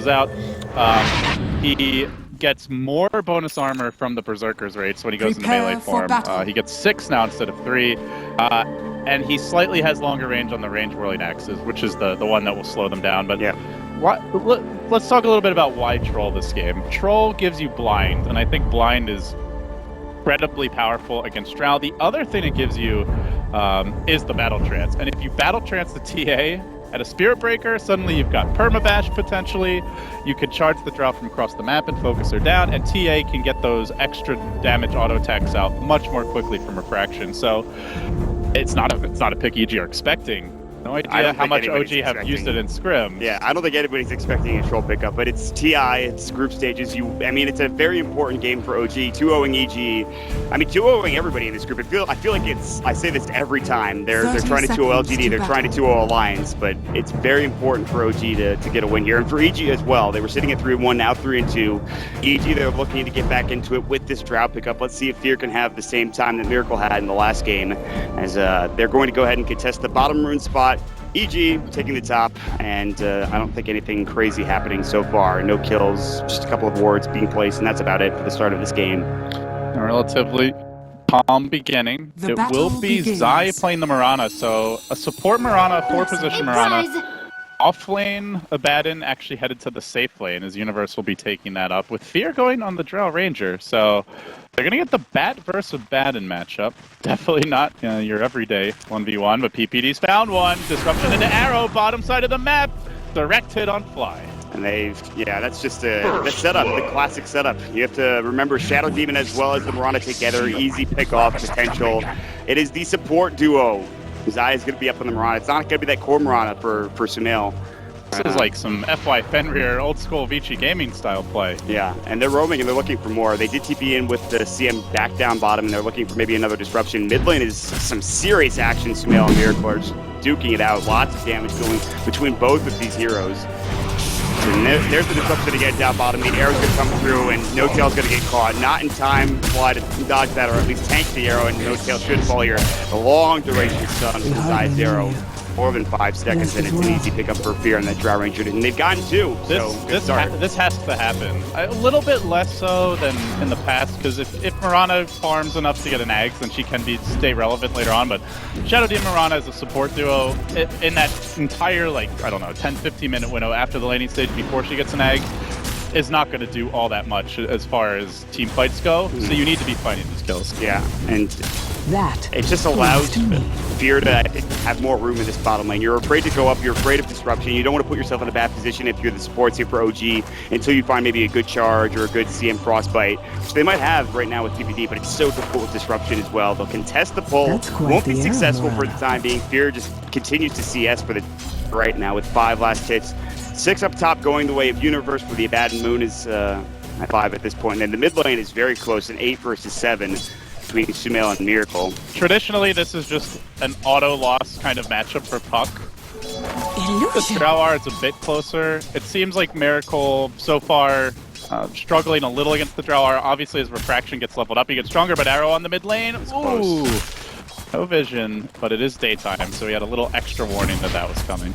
cancels out. He gets more bonus armor from the Berserker's Rage, so when he goes into melee form, he gets 6 now instead of 3. And he slightly has longer range on the range whirling axes, which is the one that will slow them down. But yeah. Let's talk a little bit about why Troll this game. Troll gives you blind, and I think blind is incredibly powerful against Drow. The other thing it gives you is the battle trance. And if you battle trance the TA at a Spirit Breaker, suddenly you've got permabash potentially. You could charge the Drow from across the map and focus her down, and TA can get those extra damage auto attacks out much more quickly from refraction. So it's not a pick EG are expecting. No idea how much OG have used it in scrims. Yeah, I don't think anybody's expecting a Troll pickup, but it's TI, it's group stages. I mean, it's a very important game for OG, 2-0ing EG. I mean, 2-0ing everybody in this group. I feel like I say this every time. They're trying to 2-0 LGD, they're trying to 2-0 Alliance, but it's very important for OG to get a win here. And for EG as well. They were sitting at 3-1, now 3-2. EG, they're looking to get back into it with this Drow pickup. Let's see if Fear can have the same time that Miracle had in the last game, as they're going to go ahead and contest the bottom rune spot. EG taking the top, and I don't think anything crazy happening so far. No kills, just a couple of wards being placed, and that's about it for the start of this game. A relatively calm beginning. It will be Zai playing the Mirana, so a support Mirana, 4-position Mirana. Off lane, Abaddon actually headed to the safe lane, as Universe will be taking that up, with Fear going on the Drow Ranger. So they're going to get the Bat versus Abaddon matchup. Definitely not your everyday 1v1, but PPD's found one. Disruption into Arrow, bottom side of the map. Direct hit on Fly. And that's just the setup, the classic setup. You have to remember Shadow Demon as well as the Mirana together, easy pick-off potential. It is the support duo. Zai is going to be up on the Mirana. It's not going to be that core Mirana for Sunil. This is like some FY Fenrir old school Vici gaming style play. Yeah, and they're roaming and they're looking for more. They did TP in with the CM back down bottom, and they're looking for maybe another disruption. Mid lane is some serious action. Sunil and Miracle are just duking it out. Lots of damage going between both of these heroes. And there's the disruption again down bottom. The arrow's going to come through, and No Tail's going to get caught. Not in time, Fly to dodge that, or at least tank the arrow, and No Tail should fall here. The long duration stun from Zai's arrow. More than 5 seconds, and it's an easy pickup for Fear on that Drow Ranger. And they've gotten 2. This has to happen. A little bit less so than in the past, because if Mirana farms enough to get an Ags, then she can stay relevant later on. But Shadow Demon Mirana as a support duo, in that entire, 10-15 minute window after the laning stage before she gets an Ag, is not going to do all that much as far as team fights go. So you need to be finding these kills. Yeah, and it just allows Fear to have more room in this bottom lane. You're afraid to go up, you're afraid of disruption, you don't want to put yourself in a bad position if you're the supports here for OG until you find maybe a good charge or a good CM Frostbite, which they might have right now with PPD, but it's so difficult with disruption as well. They'll contest the pull, won't be successful for the time being. Fear just continues to CS for the right now with 5 last hits. 6 up top going the way of Universe, where the Abaddon Moon is at 5 at this point. And then the mid lane is very close, an 8 versus 7 between Sumail and Miracle. Traditionally, this is just an auto-loss kind of matchup for Puck. The Drow is a bit closer. It seems like Miracle, so far, struggling a little against the Drow. Obviously, as Refraction gets leveled up, he gets stronger, but Arrow on the mid lane. Ooh! No vision, but it is daytime, so he had a little extra warning that was coming.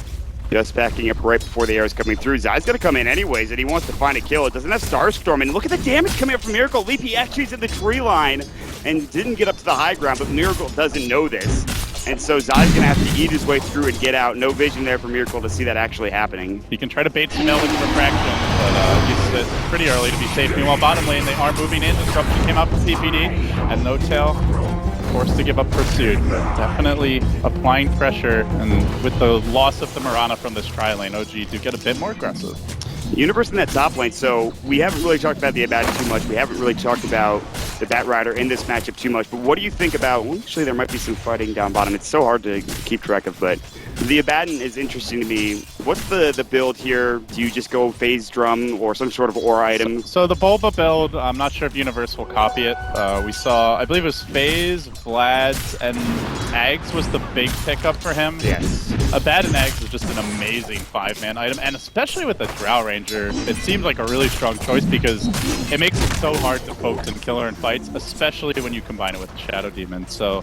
Just backing up right before the arrow's coming through. Zai's going to come in anyways, and he wants to find a kill. It doesn't have Starstorm, and look at the damage coming up from Miracle. Leap, he actually is in the tree line and didn't get up to the high ground, but Miracle doesn't know this. And so Zai's going to have to eat his way through and get out. No vision there for Miracle to see that actually happening. He can try to bait Sunil with Refraction, but he's pretty early to be safe. Meanwhile, bottom lane, they are moving in. Disruption came out from PPD, and No Tail forced to give up pursuit, but definitely applying pressure, and with the loss of the Mirana from this tri lane, OG do get a bit more aggressive. Universe in that top lane, so we haven't really talked about the Abaddon too much. We haven't really talked about the Bat Rider in this matchup too much, but what do you think about, well, actually there might be some fighting down bottom. It's so hard to keep track of, but the Abaddon is interesting to me. What's the build here? Do you just go phase drum or some sort of aura item? So the Bulba build, I'm not sure if Universe will copy it. We saw, I believe it was phase, Vlad's, and Ags was the big pickup for him. Yes. Abaddon Ags is just an amazing 5-man item, and especially with the Drow Ranger, it seems like a really strong choice because it makes it so hard to focus and kill her in fights, especially when you combine it with the Shadow Demon. So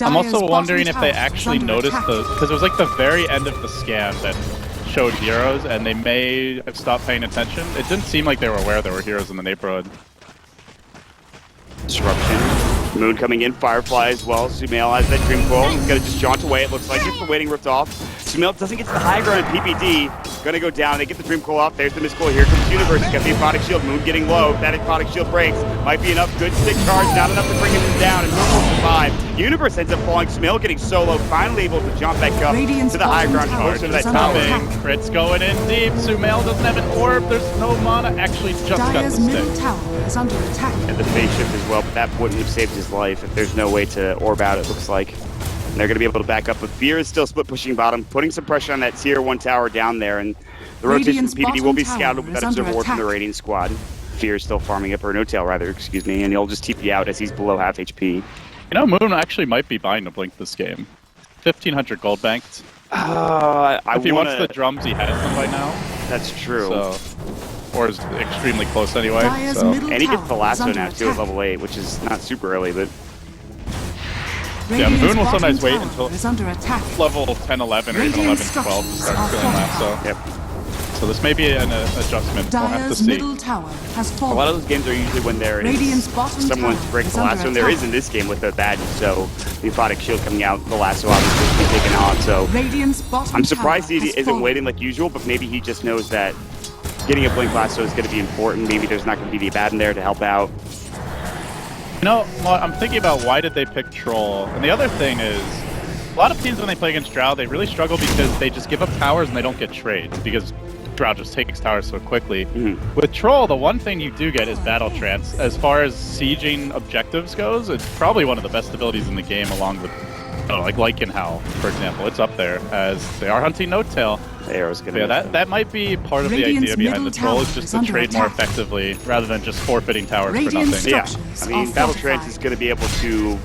I'm also Dire's wondering if bottom they tower is actually under noticed attack. because it was like the very end of the scan that showed heroes, and they may have stopped paying attention. It didn't seem like they were aware there were heroes in the neighborhood. Disruption. Moon coming in, Firefly as well. Sumail has that Dream Coil. He's gonna just jaunt away, it looks like. Just the waiting ripped off. Sumail doesn't get to the high ground in PPD. Gonna go down. They get the Dream Coil off. There's the Mistcoil. Here comes Universe. He's got the Aquatic Shield. Moon getting low. If that Aquatic Shield breaks, might be enough. Good stick charge. Not enough to bring him down. And Moon will survive. Universe ends up falling. Sumail getting solo. Finally able to jump back up Radiant's to the high ground. bottom Closer to tower that is tower. under Coming. Crit's going in deep. Sumail doesn't have an orb. There's no mana. Actually, just got the Dire's middle stick. tower is under attack. And the phase shift as well, but that wouldn't have saved his life if there's no way to orb out, it looks like. And they're going to be able to back up, but Fear is still split pushing bottom, putting some pressure on that tier 1 tower down there, and the rotation Radiant's from PPD will be bottom scouted tower with is that under observer ward from the attack. Radiant squad. Fear is still farming up, or No-Tail rather, excuse me, and he'll just TP out as he's below half HP. You know, Moon actually might be buying a Blink this game. 1,500 gold banked. If he wants the drums, he has them by now. That's true. So, or is extremely close anyway. Dire's So. middle And he gets tower the is lasso under now too at attack. level 8, which is not super early, but Yeah, Radiant's Moon will bottom sometimes wait tower until is under attack. level 10, 11, or even Radiant 11, 12 to structures start are killing lasso. fortified. yep. So this may be an adjustment. We'll have to Dire's see. middle tower has A fallen. lot of those games are usually when there is Radiant's bottom someone tower to break is the under lasso, and there attack. is in this game with the badge, so the Aquatic Shield coming out, the lasso obviously will be taken off, so Radiant's bottom I'm surprised tower he has isn't fallen. waiting like usual, but maybe he just knows that getting a Blink Lasso is going to be important. Maybe there's not going to be the Abaddon there to help out. You know, well, I'm thinking about why did they pick Troll, and the other thing is, a lot of teams when they play against Drow, they really struggle because they just give up towers and they don't get trades because Drow just takes towers so quickly. With Troll, the one thing you do get is Battle Trance. As far as sieging objectives goes, it's probably one of the best abilities in the game, along with, like Lycanhowl, for example. It's up there, as they are hunting No-Tail. The arrow's going Yeah, to that might be part of the Radiant's idea behind middle the Troll, is tower just is to under trade more attack. effectively, rather than just forfeiting towers for Radiant nothing. Yeah, structures I mean, are Battle fortified. Trance is going to be able to,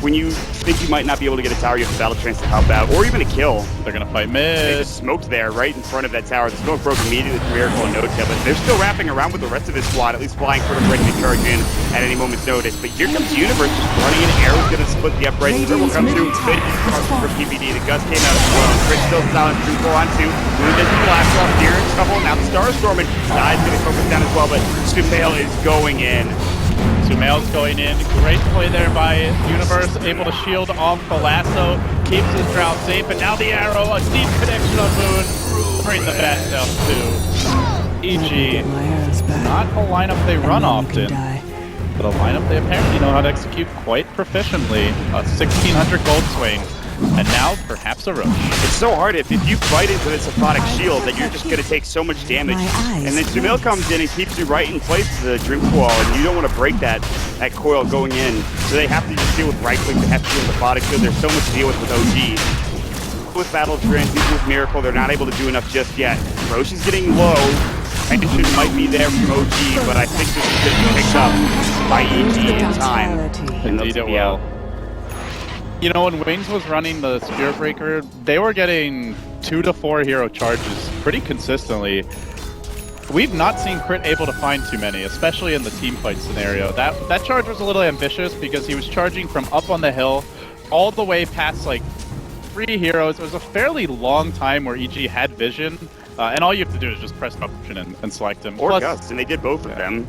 when you think you might not be able to get a tower, you have Battle Trance to help out, or even a kill. They're gonna fight They mid. just smoked there, right in front of that tower. The smoke broke immediately from Miracle and No-Tail, but they're still wrapping around with the rest of his squad, at least flying sort of ready to charge in at any moment's notice. But here comes Universe just running in. Arrow's going to split the upright. Radiant's Triple come middle through. tower Good has for fallen. PPD. The Gus came out as well. Chris still silent. 3-4 on 2. Moon does the blast off. Here in trouble. Now the Starstorm and Dive's going to focus down as well, but Sumail is going in. Sumail's going in. Great play there by Universe, able to shield off the lasso, keeps his Drow safe, and now the arrow, a deep connection on Moon. Bring the bat down to EG. Not a lineup they run often, but a lineup they apparently know how to execute quite proficiently. A 1,600 gold swing, and now perhaps a rush. It's so hard if you fight into this Aquatic Shield that you're just going to take so much damage. And then Sumail comes in and keeps you right in place to the Dream Coil, and you don't want to break that coil going in. So they have to just deal with right click, they have to deal with Aquatic Shield. There's so much to deal with OG. With Battle Trance, even with Miracle, they're not able to do enough just yet. Roche is getting low. Action might be there from OG, but I think this is going to be picked up by EG in time. And Indeed they'll it be will. out. You know, when Wings was running the Spirit Breaker, they were getting 2 to 4 hero charges pretty consistently. We've not seen Crit able to find too many, especially in the team fight scenario. That charge was a little ambitious because he was charging from up on the hill all the way past like 3 heroes. It was a fairly long time where EG had vision, and all you have to do is just press option and select him. Or Plus, Gust, and they did both of them.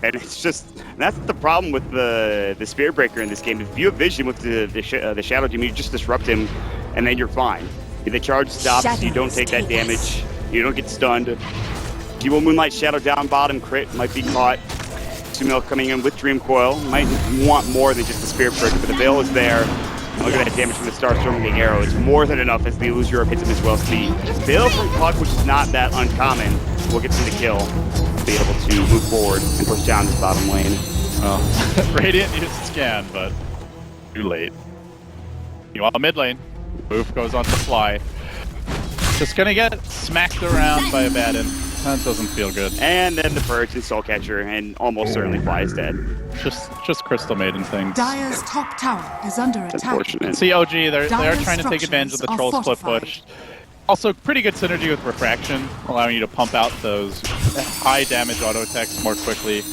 And it's just, that's the problem with the Spirit Breaker in this game. If you have vision with the Shadow Team, you just disrupt him, and then you're fine. If the charge stops, you don't take that damage, you don't get stunned. You will Moonlight Shadow down bottom, Crit might be caught. Sumail coming in with Dream Coil, might want more than just the Spirit Breaker, but the Veil is there. And look at that damage from the Starstorm and the arrow. It's more than enough as the Illusion Orb hits him as well. So the Veil from Puck, which is not that uncommon, will get him the kill. Be able to move forward and push down this bottom lane. well, Radiant used scan, but too late. You want a mid lane. Move goes on to fly. Just gonna get smacked around by Abaddon. That doesn't feel good. And then the Purge and Soulcatcher, and almost certainly Fly is dead. Just Crystal Maiden things. Dire's top tower is under attack. Unfortunate. See OG, they are Dire's trying to take advantage of the structures troll are split fortified. push. Also, pretty good synergy with Refraction, allowing you to pump out those high damage auto attacks more quickly.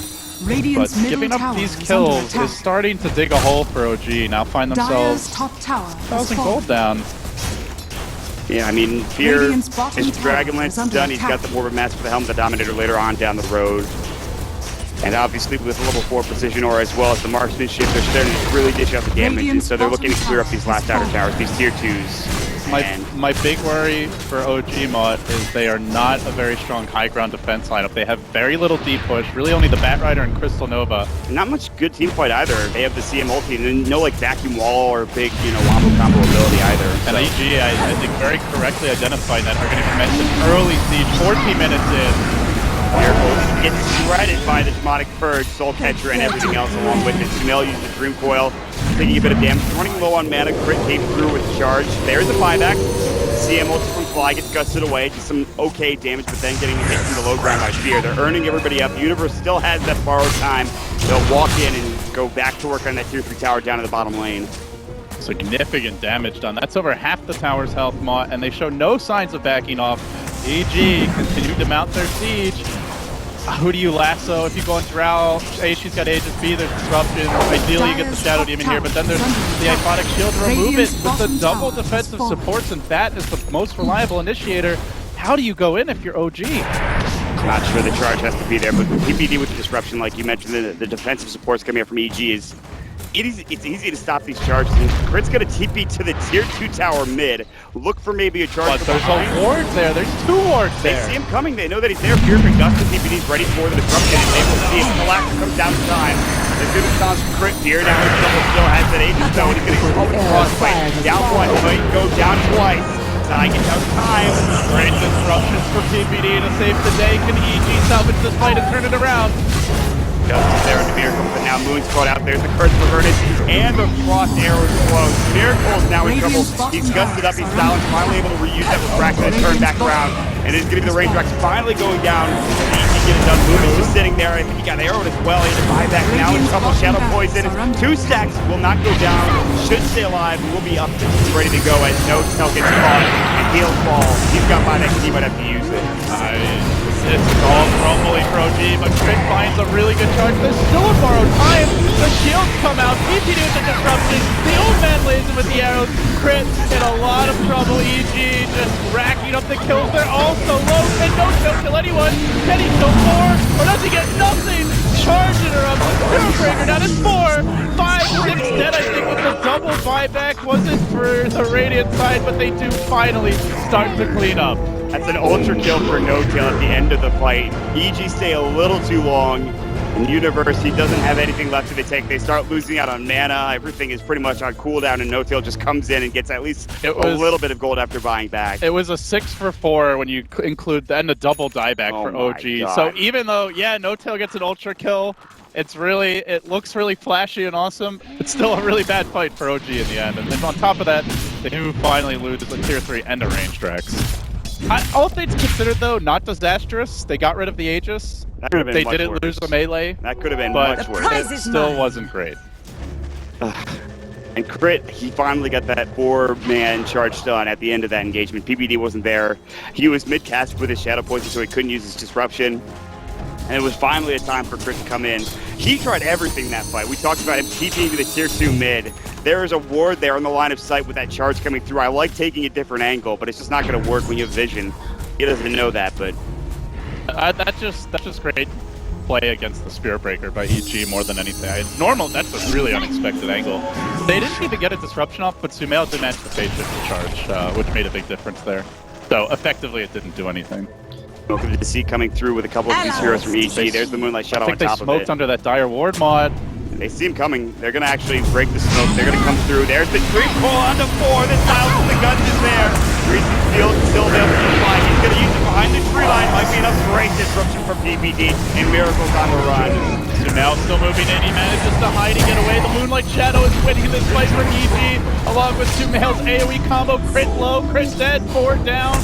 But Radiant's middle giving up tower these is under kills attack. is starting to dig a hole for OG. Now find Dire's themselves top tower has 1,000 fallen. gold down. Yeah, I mean, here, Radiant's bottom his tower Dragonlance is is under done. He's got attack. the Morbid Mask for the Helm of the Dominator later on down the road. And obviously with level 4 Precision Aura as well as the Marksmanship, they're starting to really dish out the damage. And Radiant's so they're looking to bottom clear up tower these last is outer fallen. towers, these tier 2s. My big worry for OG Mod is they are not a very strong high ground defense lineup. They have very little deep push, really only the Batrider and Crystal Nova. Not much good team fight either. They have the CM ulti and then no like vacuum wall or big, wombo combo ability either. And EG, I think very correctly identified that are going to commence an early siege 14 minutes in. Miracle gets shredded by the Demonic Purge, Soul Catcher, and everything else along with it. Sumail uses the Dream Coil, taking a bit of damage. Running low on mana, Crit came through with the charge. There's a buyback. CM ulti from Fly gets gusted away. Just some okay damage, but then getting hit from the low ground by Fear. They're earning everybody up. The Universe still has that borrowed time. They'll walk in and go back to work on that tier 3 tower down to the bottom lane. Significant damage done. That's over half the tower's health, Mott, and they show no signs of backing off. EG continue to mount their siege. Who do you lasso if you go on Drow? A, she's got Aegis, B, there's Disruption. Ideally, you get the Shadow Demon here, but then there's the Iconic Shield to remove it with the double defensive supports, and Bat is the most reliable initiator. How do you go in if you're OG? Not sure the charge has to be there, but PPD with the Disruption, like you mentioned, the defensive supports coming up from EG is... It's easy to stop these charges. And Crit's gonna TP to the tier 2 tower mid. Look for maybe a charge. But there's a ward there. There's 2 wards there. They see him coming. They know that he's there. Fear and Gust and PPD's ready for the Disruption. And they will see if Galactic comes down in time. There's good response from Crit here. Now his double still has that Aegis though, and he's gonna go over crossfight. Down one, might go down twice. Zai gets out time. Great disruptions for PPD to save the day. Can EG salvage this fight and turn it around? Justice there in the Miracle, but now Moon's caught out. There's the Curse of Avernus, and the Frost Arrows close. Miracle's now in trouble. He's gusted up, he's silenced, finally able to reuse that refraction and turn back around. And it's going to be the Range Rocks finally going down. Easy get it done. Moon is just sitting there. I think he got arrowed as well. He had to buy back. Now in trouble. Shadow Poison. 2 stacks will not go down. Should stay alive. Will be up ready to go as No Cell gets caught. And he'll fall. He's got buyback and he might have to use it. It's all crumbling for OG, but Crit finds a really good charge. There's still a borrowed time. The shields come out. PPD with the disruption. The old man lays him with the arrows. Crit in a lot of trouble. EG just racking up the kills. They're all so low. And no kill anyone. Can he kill 4? Or does he get nothing? Charging her up with Spiritbreaker. Now it's 4, 5, 6 dead, I think, with the double buyback. Wasn't for the Radiant side, but they do finally start to clean up. That's an ultra kill for No Tail at the end of the fight. EG stay a little too long. In Universe, he doesn't have anything left to the tank. They start losing out on mana. Everything is pretty much on cooldown, and No Tail just comes in and gets at least a little bit of gold after buying back. It was a 6 for 4 when you include then a double dieback for OG. God. So even though, yeah, No Tail gets an ultra kill, it looks really flashy and awesome. It's still a really bad fight for OG in the end. And then on top of that, they do finally lose a tier 3 and a range Drex. All things considered, though, not disastrous. They got rid of the Aegis. That could have been They much didn't worse. lose the melee, That could have been but much worse. it still wasn't great. And Crit, he finally got that 4-man charge done at the end of that engagement. PPD wasn't there. He was mid-cast with his Shadow Poison, so he couldn't use his Disruption. And it was finally a time for Crit to come in. He tried everything that fight. We talked about him TPing to the tier 2 mid. There is a ward there on the line of sight with that charge coming through. I like taking a different angle, but it's just not going to work when you have vision. He doesn't know that, but... That's just great play against the Spiritbreaker by EG more than anything. That's a really unexpected angle. They didn't even get a disruption off, but Sumail did manage to fade shift the charge, which made a big difference there. So effectively, it didn't do anything. Welcome to see coming through with a couple of these heroes from EG. There's the Moonlight Shadow on top of it. I think they smoked under that dire ward mod. They see him coming. They're going to actually break the smoke. They're going to come through. There's the Dream Pull onto 4. The Siles from the Guns is there. Reason's Field still available to fly. He's going to use it behind the tree line. Might be enough great disruption from PPD. And Miracle's on the run. Sumail still moving in. He manages to hide and get away. The Moonlight Shadow is winning this fight for EG. Along with Sumail's AoE combo. Crit low. Crit dead. 4 down.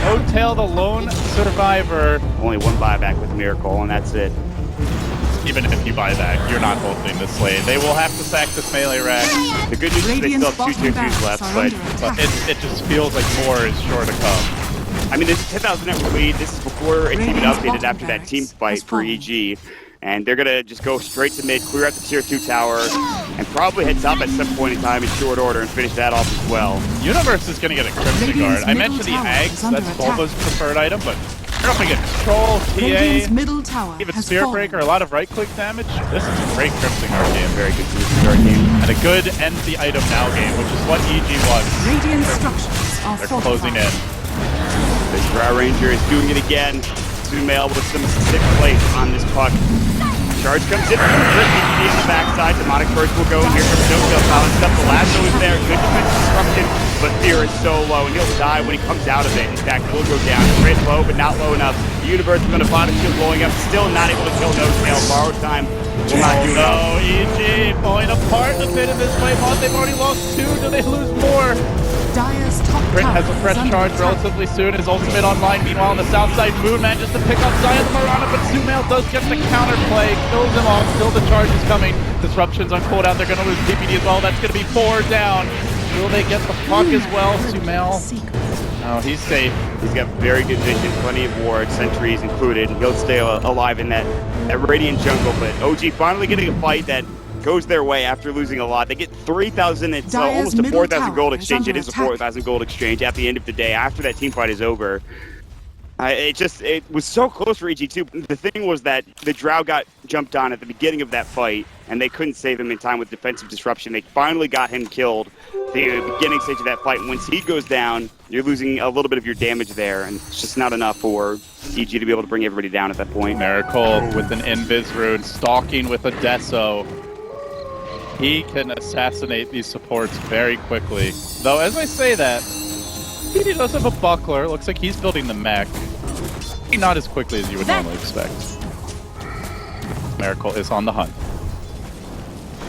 No Tail, the lone survivor. Only 1 buyback with Miracle, and that's it. Even if you buy back, you're not holding this lane. They will have to sack this melee rack. The good news is they still have 2 tier 2s left, but it just feels like more is sure to come. I mean, this is 10,000 net lead. This is before it's even updated after that team fight for EG. And they're going to just go straight to mid, clear out the tier 2 tower, and probably head top at some point in time in short order and finish that off as well. Universe is going to get a Crimson Guard. I mentioned the Ags, that's Volva's preferred item, but you're up against Troll, TA, middle tower even has Spirit fallen. Breaker, a lot of right-click damage. This is a great Crimson Guard game. Very good Crimson Guard game. And a good end the item now game, which is what EG wants. Radiant structures are They're fortified. closing in. This Drow Ranger is doing it again. Sumail with some sick place on this puck. Charge comes in from Crit, BTD on the backside. Demonic Burst will go, and here comes No-Kill. Balanced up. The Lasso is there. Good defense disruption, but Fear is so low, and he'll die when he comes out of it. In fact, will go down. Crit low, but not low enough. The Universe is going to find a shield blowing up. Still not able to kill No-Tail. Borrowed time will not do enough. No, EG falling apart a bit in this play. They've already lost 2. Do they lose more? Dire's top Crit tower has a fresh is under charge attack. relatively soon. His ultimate online. Meanwhile, on the south side, Moon manages to pick up Zion the Marana, but Sumail does get the counterplay. Kills him off. Still the charge is coming. Disruptions on cooldown. They're going to lose PPD as well. That's going to be 4 down. Will they get the puck as well? Sumail. No, he's safe. He's got very good vision, plenty of wards, sentries included. He'll stay alive in that Radiant jungle, but OG finally getting a fight that goes their way after losing a lot. They get 3,000, it's almost a 4,000 gold exchange. It is a 4,000 gold exchange at the end of the day after that team fight is over. It was so close for EG2. The thing was that the Drow got jumped on at the beginning of that fight, and they couldn't save him in time with defensive disruption. They finally got him killed at the beginning stage of that fight. And once he goes down, you're losing a little bit of your damage there, and it's just not enough for EG to be able to bring everybody down at that point. Miracle with an Invis rune, stalking with a Deso. He can assassinate these supports very quickly. Though, as I say that, PD does have a buckler. Looks like he's building the mech. Not as quickly as you would normally expect. Miracle is on the hunt.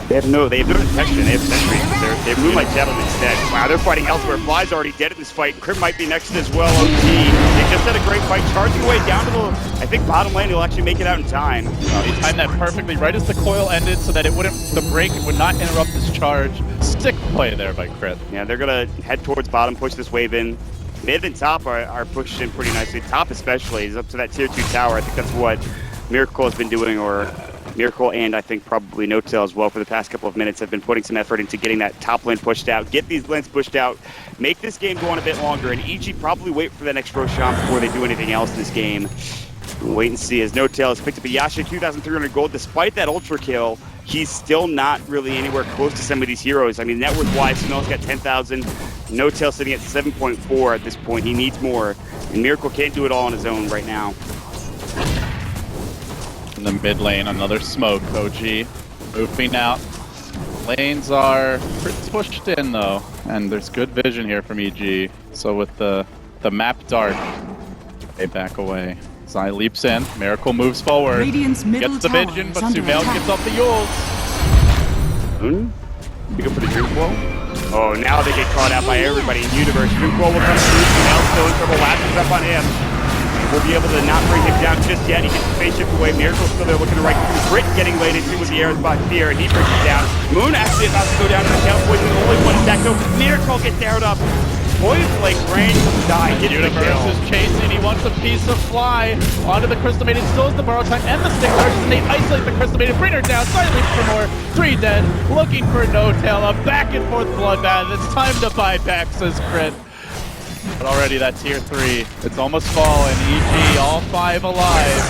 They have no detection. They have sentries. They move like Gentlemen instead. Wow, they're fighting elsewhere. Fly's already dead in this fight. Crim might be next as well. OG. They just had a great fight, charging away down to the, I think, bottom lane. He'll actually make it out in time. He timed that perfectly right as the coil ended so that the break would not interrupt this charge. Sick play there by Crit. Yeah, they're going to head towards bottom, push this wave in. Mid and top are pushed in pretty nicely. Top especially is up to that tier 2 tower. I think that's what Miracle has been doing, or Miracle and I think probably No-Tail as well for the past couple of minutes have been putting some effort into getting that top lane pushed out, get these lanes pushed out, make this game go on a bit longer, and EG probably wait for that next Roshan before they do anything else in this game. Wait and see as No-Tail has picked up a Yasha 2,300 gold. Despite that ultra kill, he's still not really anywhere close to some of these heroes. I mean, net worth-wise, Sumail's got 10,000. No-Tail sitting at 7.4 at this point. He needs more, and Miracle can't do it all on his own right now. In the mid lane, another smoke. OG moving out. Lanes are pushed in though, and there's good vision here from EG. So with the map dark, they back away. Zai leaps in. Miracle moves forward. Radiant's middle Gets the tower vision, is but under Sumail attack. gets off the Yules. You go for the Dream Flow? Oh, now they get caught out by everybody in Universe. Dream Flow will come through. Sumail still in trouble. Lashes up on him. We'll be able to not bring him down just yet. He gets the spaceship away. Miracle's still there looking to right through. Crit getting laid into with the arrows by Fear, and he brings it down. Moon actually about to go down to the count poison. Only one stack. So Miracle gets arrowed up. Poison Blade range die. Gets the Universe kill. is chasing. He wants a piece of Fly onto the Crystal Maiden. Still has the borrow time and the stick charges, and they isolate the Crystal Maiden. Bring her down. Silently for more. 3 dead. Looking for No-Tail. A back and forth bloodbath. It's time to buy back, says Crit. But already that tier 3, it's almost fallen. EG, all 5 alive.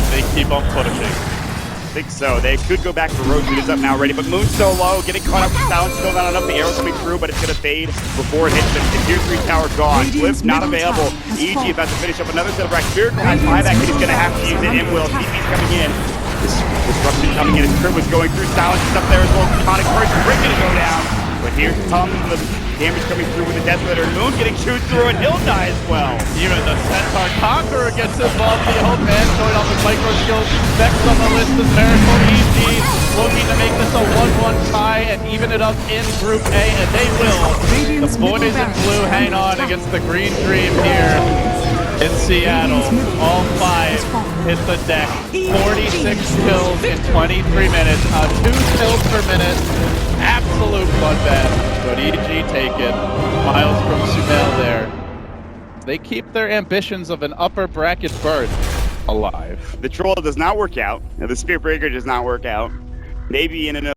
They keep on pushing. I think so. They could go back for Rose, who is up now ready, but Moon's so low, getting caught up with Silence, still not enough. The arrow's coming through, but it's going to fade before it hits them. The tier 3 tower gone. Radiant's Cliff not middle available. tower has EG fallen. about to finish up another set of racks. Miracle has buyback, and he's going to have to use it. It will. TP's coming in. This disruption coming in as Crit was going through. Silence is up there as well. Demonic Burst, Rick going to go down. But here comes the damage coming through with the Death Litter. Moon getting chewed through, and he'll die as well. Even the Centaur Conqueror gets involved. The old man going off with micro skills. Vex on the list is Miracle. EG looking to make this a 1-1 tie and even it up in Group A, and they will. The boys in blue hang on against the Green Dream here in Seattle. All 5 hit the deck. 46 kills in 23 minutes. 2 kills per minute. Absolute bloodbath. But EG take it. Miles from Sumail there. They keep their ambitions of an upper bracket berth. alive. The troll does not work out. The Spirit Breaker does not work out. Maybe in another